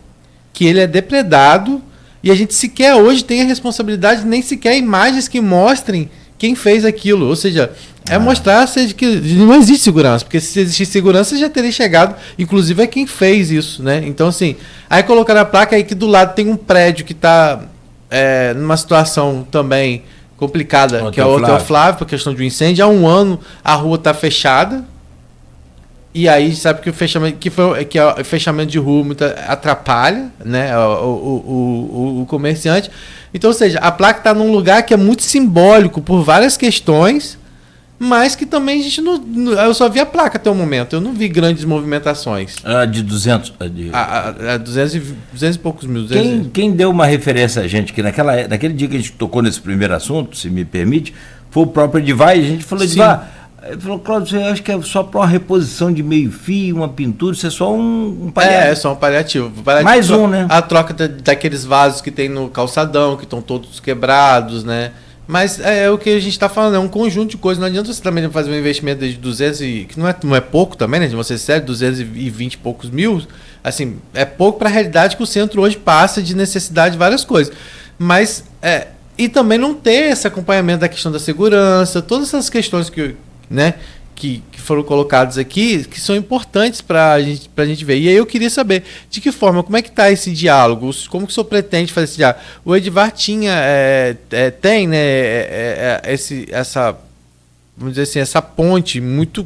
que ele é depredado e a gente sequer hoje tem a responsabilidade, nem sequer imagens que mostrem quem fez aquilo, ou seja, mostrar que não existe segurança, porque se existisse segurança já teria chegado, inclusive é quem fez isso, né? Então assim, aí colocaram a placa aí que do lado tem um prédio que está numa situação também complicada, que é o Hotel Flávio, por questão de um incêndio. Há um ano a rua está fechada, e aí sabe que o fechamento de rua atrapalha, né, o comerciante. Então, ou seja, a placa está num lugar que é muito simbólico por várias questões, mas que também a gente não... Eu só vi a placa até o momento, eu não vi grandes movimentações. De 200? 200 e poucos mil. Quem deu uma referência a gente, que naquele dia que a gente tocou nesse primeiro assunto, se me permite, foi o próprio Edivar, e a gente falou, Edivar, ele falou, Cláudio, eu acho que é só para uma reposição de meio-fio, uma pintura, isso é só um paliativo. É só um paliativo. Mais um, né? A troca daqueles vasos que tem no calçadão, que estão todos quebrados, né? Mas é o que a gente está falando, é um conjunto de coisas. Não adianta você também fazer um investimento de 200 que não é pouco também, né? De você ser 220 e poucos mil, assim, é pouco para a realidade que o centro hoje passa de necessidade de várias coisas. Mas, e também não ter esse acompanhamento da questão da segurança, todas essas questões que foram colocadas aqui, que são importantes para a gente ver. E aí eu queria saber de que forma, como é que está esse diálogo, como que o senhor pretende fazer esse diálogo? O Edivar tem, né, essa, vamos dizer assim, essa ponte muito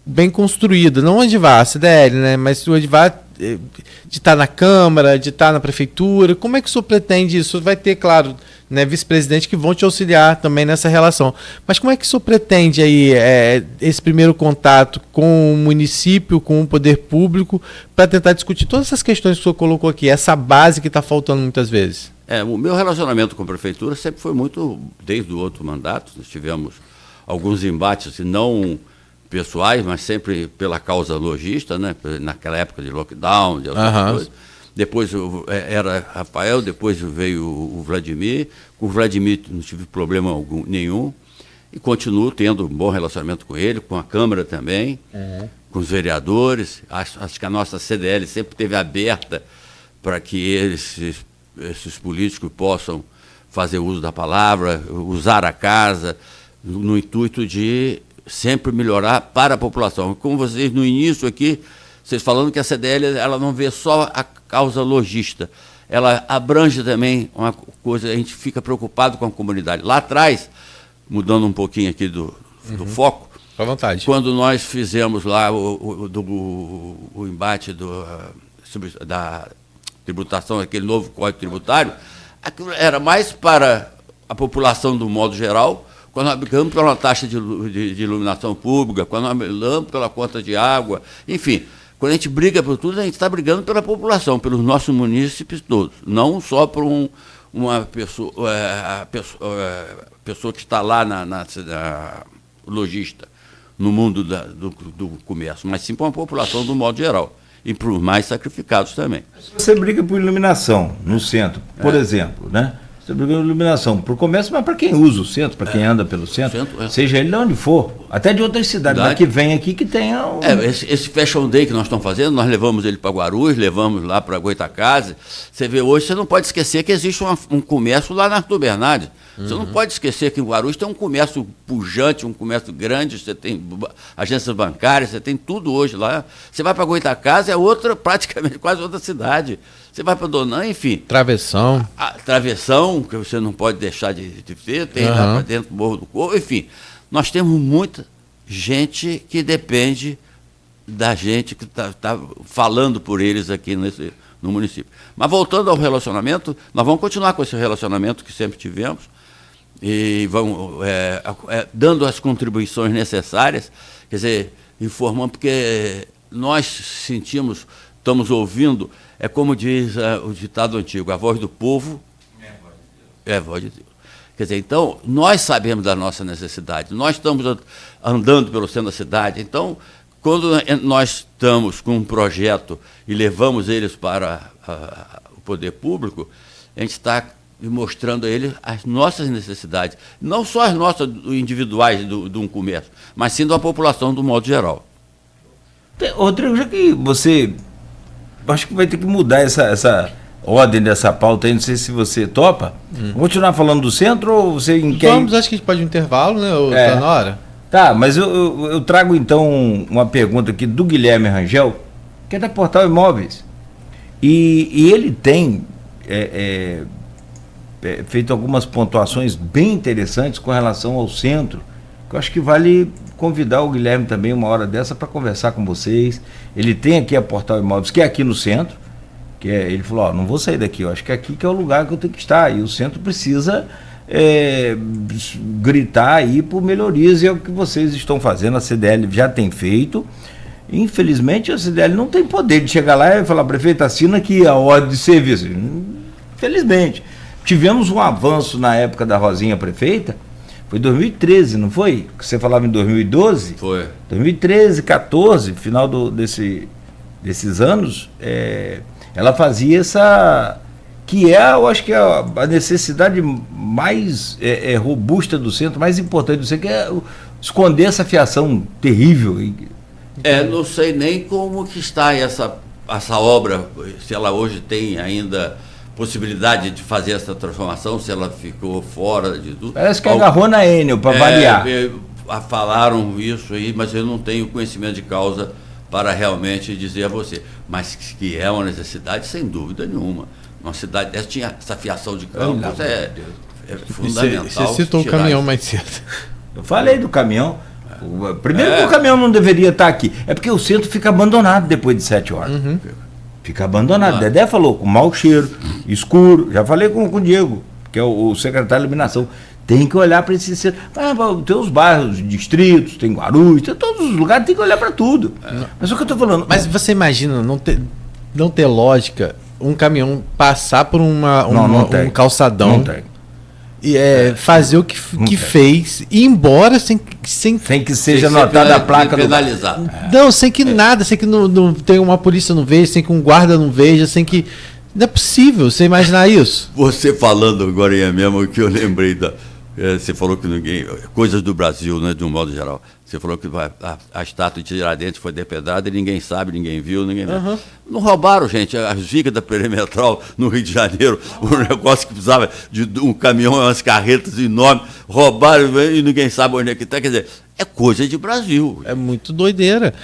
bem construída, não o Edivar, a CDL, né, mas o Edivar de estar na Câmara, de estar na Prefeitura. Como é que o senhor pretende isso? O senhor vai ter, claro, né, vice-presidente que vão te auxiliar também nessa relação. Mas como é que o senhor pretende aí esse primeiro contato com o município, com o poder público, para tentar discutir todas essas questões que o senhor colocou aqui, essa base que está faltando muitas vezes? O meu relacionamento com a Prefeitura sempre foi muito, desde o outro mandato, nós tivemos alguns embates, não pessoais, mas sempre pela causa logista, né? Naquela época de lockdown, de outras coisas. Depois era Rafael, depois veio o Vladimir. Com o Vladimir não tive problema nenhum e continuo tendo um bom relacionamento com ele, com a Câmara também, com os vereadores. Acho que a nossa CDL sempre esteve aberta para que esses políticos possam fazer uso da palavra, usar a casa, no intuito de sempre melhorar para a população. Como vocês no início aqui, vocês falando que a CDL ela não vê só a causa logista, ela abrange também uma coisa, a gente fica preocupado com a comunidade. Lá atrás, mudando um pouquinho aqui do foco, à vontade. Quando nós fizemos lá o embate da tributação, aquele novo Código Tributário, aquilo era mais para a população do modo geral. Quando nós brigamos pela taxa de iluminação pública, quando nós brigamos pela conta de água, enfim, quando a gente briga por tudo, a gente está brigando pela população, pelos nossos munícipes todos, não só por uma pessoa que está lá na logista, no mundo do comércio, mas sim para uma população do modo geral, e para os mais sacrificados também. Você briga por iluminação no centro, por exemplo, né? Você briga por iluminação para o comércio, mas para quem usa o centro, para quem anda pelo centro, seja ele de onde for, até de outras cidades, mas que vem aqui que tenha... Esse Fashion Day que nós estamos fazendo, nós levamos ele para Guarulhos, levamos lá para Goitacazes. Você vê hoje, você não pode esquecer que existe um comércio lá na Arthur Bernardes. Você não pode esquecer que em Guarulhos tem um comércio pujante, um comércio grande, você tem agências bancárias, você tem tudo hoje lá. Você vai para Goitacazes, é praticamente quase outra cidade. Você vai para Donã, enfim. Travessão. Travessão, que você não pode deixar de ter, tem lá para dentro do Morro do Corvo, enfim. Nós temos gente que depende da gente que está falando por eles aqui no município. Mas voltando ao relacionamento, nós vamos continuar com esse relacionamento que sempre tivemos e vamos dando as contribuições necessárias, quer dizer, informando, porque nós sentimos, estamos ouvindo, é como diz o ditado antigo, a voz do povo é a voz de Deus. Quer dizer, então, nós sabemos da nossa necessidade, nós estamos andando pelo centro da cidade, então, quando nós estamos com um projeto e levamos eles para o poder público, a gente está mostrando a eles as nossas necessidades, não só as nossas individuais de um comércio, mas sim da população do modo geral. Rodrigo, já que você... Acho que vai ter que mudar essa ordem dessa pauta aí, não sei se você topa. Vamos continuar falando do centro ou você quer... Vamos, acho que a gente pode ir um intervalo, né? Ou tá na hora? Tá, mas eu trago então uma pergunta aqui do Guilherme Rangel, que é da Portal Imóveis. E ele tem feito algumas pontuações bem interessantes com relação ao centro, que eu acho que vale convidar o Guilherme também uma hora dessa para conversar com vocês. Ele tem aqui a Portal Imóveis, que é aqui no centro, ele falou, não vou sair daqui, eu acho que aqui que é o lugar que eu tenho que estar, e o centro precisa gritar aí por melhorias, e é o que vocês estão fazendo, a CDL já tem feito. Infelizmente a CDL não tem poder de chegar lá e falar, prefeito, assina aqui a ordem de serviço. Infelizmente. Tivemos um avanço na época da Rosinha prefeita, foi 2013, não foi? Que você falava em 2012? Foi. 2013, 14, final desses anos, ela fazia essa... que eu acho que é a necessidade mais robusta do centro, mais importante do centro, que é esconder essa fiação terrível. Não sei nem como que está essa obra, se ela hoje tem ainda possibilidade de fazer essa transformação, se ela ficou fora de tudo. Parece que agarrou na Enel, para variar. Falaram isso aí, mas eu não tenho conhecimento de causa para realmente dizer a você. Mas que é uma necessidade, sem dúvida nenhuma. Uma cidade dessa tinha essa fiação de campos, é fundamental. Você citou o caminhão mais cedo. Eu falei do caminhão. Primeiro que o caminhão não deveria estar aqui. É porque o centro fica abandonado depois de 7 horas. Uhum. Fica abandonado. Dedé falou, com mau cheiro, escuro. Já falei com o Diego, que é o secretário de iluminação. Tem que olhar para esse centro. Tem os bairros, distritos, tem Guarulhos, tem todos os lugares, tem que olhar para tudo. Mas o que eu estou falando... Mas você imagina não ter lógica um caminhão passar por um calçadão... Não tem. E fazer o que fez e ir embora sem que seja anotada a placa penalizado. Não, sem que nada, sem que não tenha uma polícia não veja, sem que um guarda não veja, sem que... Não é possível você imaginar isso. Você falando agora mesmo que eu lembrei você falou que ninguém... Coisas do Brasil, né, de um modo geral. Você falou que a estátua de Tiradentes foi depedrada e ninguém sabe, ninguém viu, ninguém viu. Uhum. Não roubaram, gente, as vigas da Perimetral no Rio de Janeiro, um negócio que precisava de um caminhão, umas carretas enormes, roubaram e ninguém sabe onde é que está. Quer dizer, é coisa de Brasil. É muito doideira.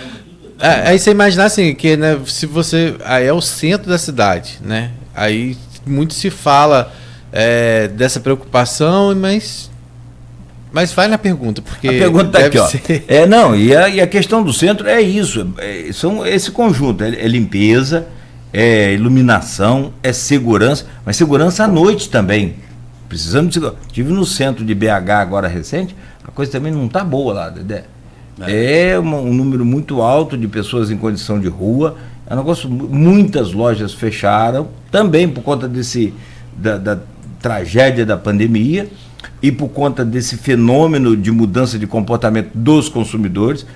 Aí você imaginar assim, que né, se você... Aí é o centro da cidade, né? Aí muito se fala dessa preocupação, mas vai na pergunta, porque... A pergunta está aqui, ó. E a questão do centro é isso, são esse conjunto, é limpeza, é iluminação, é segurança, mas segurança à noite também. Precisamos de segurança. Estive no centro de BH agora recente, a coisa também não está boa lá, Dedé. Um número muito alto de pessoas em condição de rua, é um negócio, muitas lojas fecharam, também por conta da tragédia da pandemia, e por conta desse fenômeno de mudança de comportamento dos consumidores.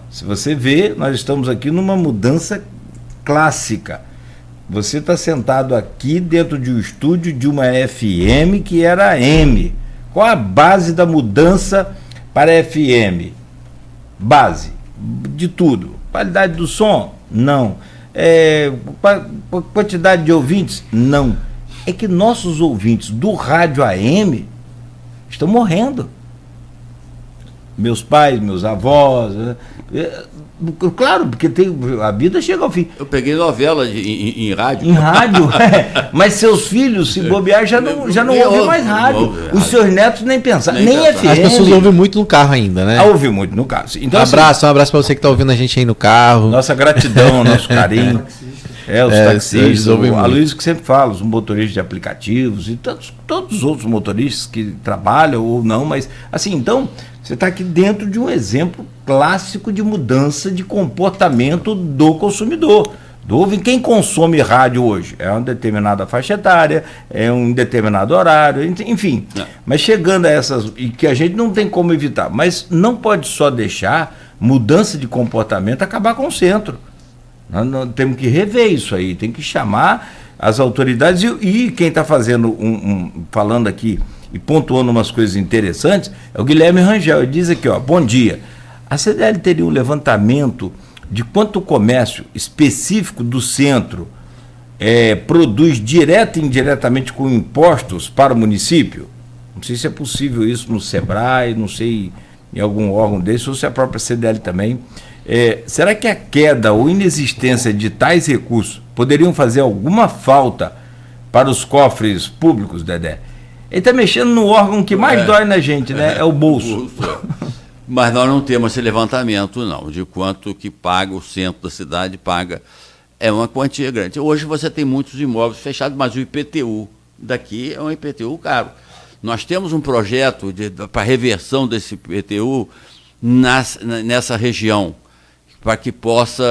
Se você vê, nós estamos aqui numa mudança clássica. Você está sentado aqui dentro de um estúdio de uma FM que era AM. Qual a base da mudança para FM? Base de tudo. Qualidade do som? Não. Quantidade de ouvintes? Não. É que nossos ouvintes do rádio AM estão morrendo. meus pais, meus avós. Né? Claro, porque a vida chega ao fim. Eu peguei novela em rádio. Em rádio, mas seus filhos, se bobear, já não ouvem mais rádio. Os seus netos nem pensar, nem FM. As pessoas ouvem muito no carro ainda, né? Ouvem muito no carro. Então, um abraço para você que está ouvindo a gente aí no carro. Nossa gratidão, nosso carinho. Os taxistas, a Luiz que sempre fala, os motoristas de aplicativos e todos os outros motoristas que trabalham ou não, mas assim, então, você está aqui dentro de um exemplo clássico de mudança de comportamento do consumidor. Quem consome rádio hoje? É uma determinada faixa etária, é um determinado horário, enfim. Mas chegando a essas, e que a gente não tem como evitar, mas não pode só deixar mudança de comportamento acabar com o centro. Nós temos que rever isso aí, tem que chamar as autoridades e quem está fazendo falando aqui e pontuando umas coisas interessantes é o Guilherme Rangel. Ele diz aqui, bom dia. A CDL teria um levantamento de quanto o comércio específico do centro produz direto e indiretamente com impostos para o município? Não sei se é possível isso no SEBRAE, não sei em algum órgão desse, ou se a própria CDL também. Será que a queda ou inexistência de tais recursos poderiam fazer alguma falta para os cofres públicos, Dedé? Ele está mexendo no órgão que mais dói na gente, né? É o bolso. Mas nós não temos esse levantamento, não, de quanto que paga o centro da cidade, paga. É uma quantia grande. Hoje você tem muitos imóveis fechados, mas o IPTU daqui é um IPTU caro. Nós temos um projeto para reversão desse IPTU nessa região, para que possa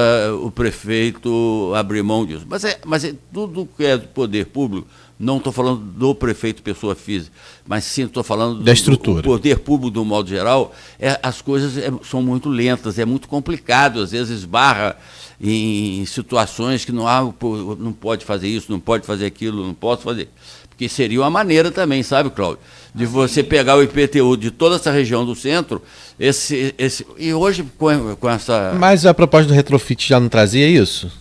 o prefeito abrir mão disso. Mas tudo que é do poder público, não estou falando do prefeito pessoa física, mas sim estou falando da estrutura. Do poder público, do modo geral, as coisas são muito lentas, é muito complicado, às vezes esbarra em situações que não pode fazer isso, não pode fazer aquilo, não posso fazer. Porque seria uma maneira também, sabe, Cláudio, de você pegar o IPTU de toda essa região do centro, e hoje com essa... Mas a proposta do retrofit já não trazia isso?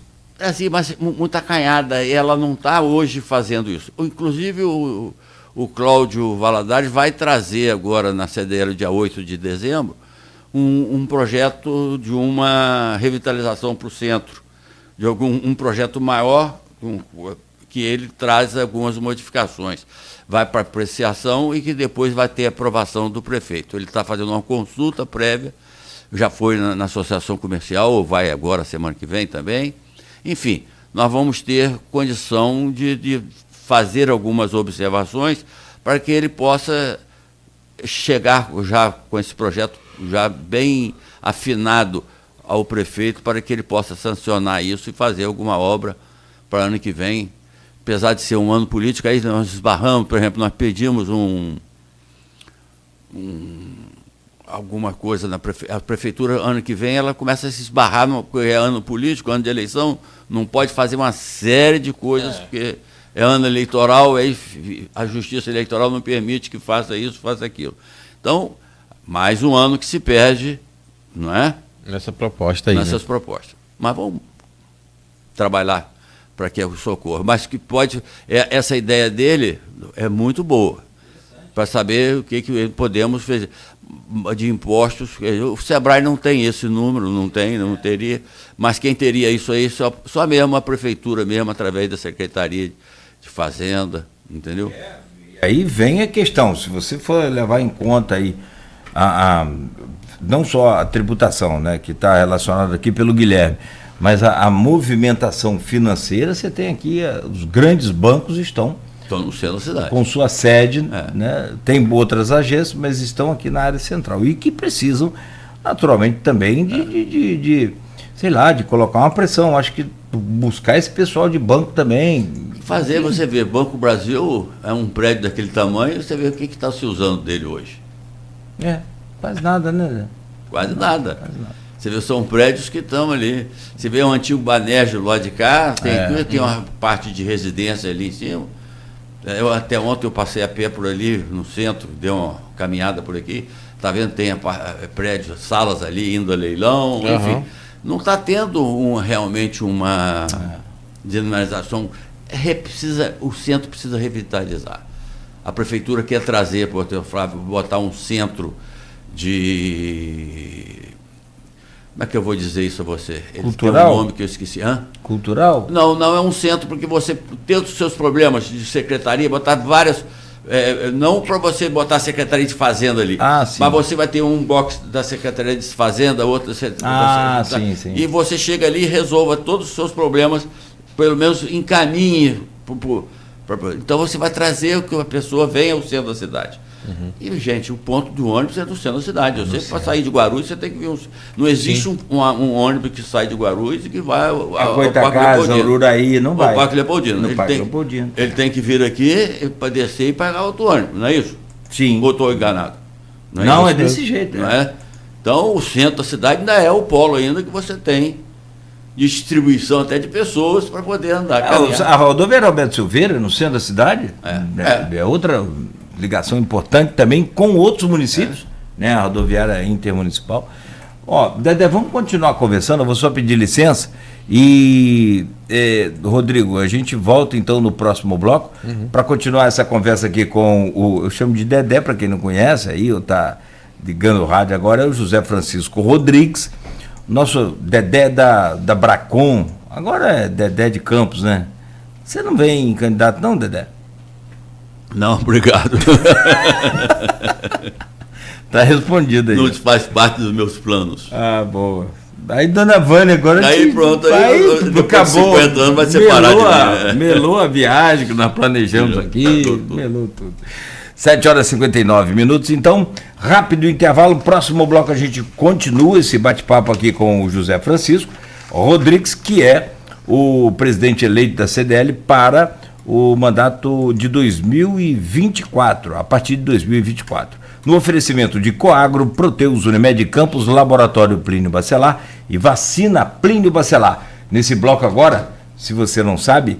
Assim, mas muito acanhada, ela não está hoje fazendo isso. Inclusive o Cláudio Valadares vai trazer agora na CDL, dia 8 de dezembro, um projeto de uma revitalização para o centro, de um projeto maior, que ele traz algumas modificações. Vai para apreciação e que depois vai ter aprovação do prefeito. Ele está fazendo uma consulta prévia, já foi na associação comercial, ou vai agora, semana que vem também. Enfim, nós vamos ter condição de fazer algumas observações para que ele possa chegar já com esse projeto já bem afinado ao prefeito, para que ele possa sancionar isso e fazer alguma obra para ano que vem. Apesar de ser um ano político, aí nós esbarramos, por exemplo, nós pedimos alguma coisa a prefeitura, ano que vem, ela começa a se esbarrar, é ano político, ano de eleição, não pode fazer uma série de coisas, porque é ano eleitoral, aí a justiça eleitoral não permite que faça isso, faça aquilo. Então, mais um ano que se perde, não é? Nessa proposta aí. Nessas propostas. Mas vamos trabalhar para que o socorro. Mas que pode. Essa ideia dele é muito boa, para saber o que podemos fazer de impostos. O SEBRAE não tem esse número, não teria, mas quem teria isso aí, só mesmo a prefeitura, mesmo através da Secretaria de Fazenda, entendeu? E aí vem a questão, se você for levar em conta aí não só a tributação, né, que está relacionada aqui pelo Guilherme, mas a movimentação financeira, você tem aqui, os grandes bancos estão no centro da cidade, com sua sede, né, tem outras agências, mas estão aqui na área central, e que precisam, naturalmente, também de sei lá, de colocar uma pressão. Acho que buscar esse pessoal de banco também. Você vê, Banco Brasil é um prédio daquele tamanho, você vê o que está se usando dele hoje. Quase nada, né? Quase nada. Você vê, são prédios que estão ali. Você vê um antigo Banerjee lá de cá, tem uma parte de residência ali em cima. Até ontem eu passei a pé por ali, no centro, dei uma caminhada por aqui. Está vendo? Tem prédios, salas ali indo a leilão, enfim. Não está tendo realmente uma dinamização. O centro precisa revitalizar. A prefeitura quer trazer, Flávio, botar um centro Como é que eu vou dizer isso a você? Cultural? Tem um nome que eu esqueci. Hã? Cultural? Não é um centro porque você tem os seus problemas de secretaria, botar várias... não para você botar a Secretaria de Fazenda ali, sim. mas você vai ter um box da Secretaria de Fazenda, outro... Sim. E você chega ali e resolva todos os seus problemas, pelo menos encaminhe. Então você vai trazer que a pessoa venha ao centro da cidade. E, gente, o ponto do ônibus é do centro da cidade. Para sair de Guarulhos, você tem que vir... Não existe um ônibus que sai de Guarulhos e que vai ao Parque Leopoldino. Ururaí, não vai. O Parque Leopoldino. Leopoldino. Ele tem que vir aqui para descer e pagar outro ônibus, não é isso? Sim. Ou estou enganado? Não, é desse jeito. Não é? Então, o centro da cidade ainda é o polo ainda que você tem distribuição até de pessoas para poder andar. A rodovia Roberto Silveira, no centro da cidade, é outra ligação importante também com outros municípios, né? A rodoviária intermunicipal. Dedé, vamos continuar conversando, eu vou só pedir licença e, Rodrigo, a gente volta então no próximo bloco para continuar essa conversa aqui com eu chamo de Dedé, para quem não conhece, aí eu tá ligando o rádio agora, é o José Francisco Rodrigues, nosso Dedé da Bracon, agora é Dedé de Campos, né? Você não vem candidato não, Dedé? Não, obrigado. Tá respondido aí. Não faz parte dos meus planos. Boa. Aí, dona Vânia, agora... Aí pronto, acabou. 50 anos vai separar de mim. Melou a viagem que nós planejamos aqui. Melou tudo. 7h59. Então, rápido intervalo. Próximo bloco a gente continua esse bate-papo aqui com o José Francisco Rodrigues, que é o presidente eleito da CDL para o mandato de 2024, a partir de 2024. No oferecimento de Coagro, Proteus, Unimed Campos, Laboratório Plínio Bacelar e Vacina Plínio Bacelar. Nesse bloco agora, se você não sabe,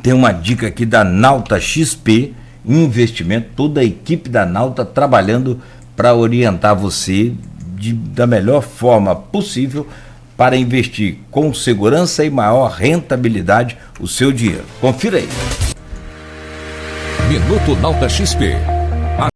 tem uma dica aqui da Nauta XP Investimento, toda a equipe da Nauta trabalhando para orientar você da melhor forma possível para investir com segurança e maior rentabilidade o seu dinheiro. Confira aí. Minuto Nauta XP.